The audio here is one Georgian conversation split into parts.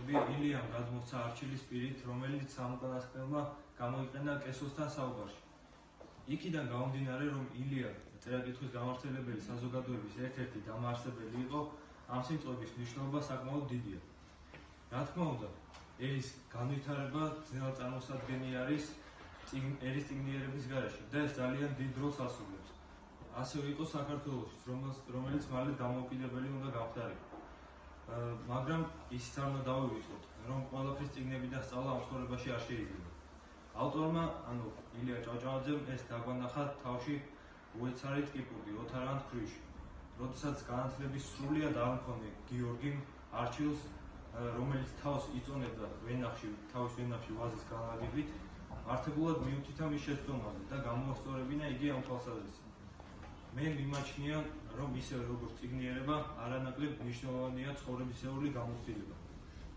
ილიამ გადმოსცა არჩილის პირით, რომელიც სამოკლასკნელმა გამოიყენა კესოსთან საუბარში. იქიდან გამომდინარე, რომ ილია წერა-კითხვის გამავრცელებელი საზოგადოების ერთ-ერთი დამაარსებელი იყო, ამ სიმწვების მნიშვნელობა საკმაოდ დიდია. რა თქმა უნდა, ერის განვითარება ძნელ წარმოსადგენელი არის ერის წიგნიერების გარეშე და ეს ძალიან დიდ როლს ასრულებს. ასევე იყო საქართველოშიც, რომელიც მალე დამოუკიდებელი უნდა გამხდარიყო. მაგრამ ისიც არ უნდა დავივიწყოთ, რომ ყველაფრის წიგნებიდან სწავლა ამ ცხოვრებაში არ შეიძლება. ავტორმა, ილია ჭავჭავაძემ ეს დაგვანახა თავში უეცარი ტკიპური ოთარაანთ ქვრივში, როდესაც განათლების სრულიად არ მქონე გიორგიმ არჩილს, რომელიც თავს იწონებდა თავის ვენახში ვაზის განლაგებით, მართებულად მიუთითა მის შეცდომაზე და გამოასწორებინა იგი ამ თვალსაზრისით. მე მიმაჩნია, რომ ისევე როგორც წიგნიერება, არანაკლებ მნიშვნელოვანია ცხოვრებისეული გამოცდილება,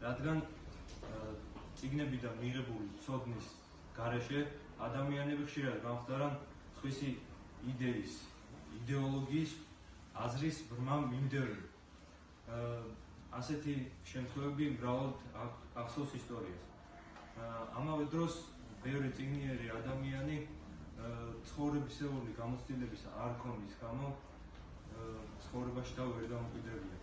რადგან წიგნებიდან მიღებული ცოდნის გარეშე ადამიანები ხშირად გამხდარან სხვისი იდეის, იდეოლოგიის, აზრის ბრმა მიმდევრები. ასეთი შემთხვევები მრავლად ახსოვს ისტორიას. ამავე დროს ბევრი წიგნიერი ადამიანი ცხოვრებისეული გამოცდილების არ ქონის გამო ცხოვრებაში და ვერ დამკვიდრებია.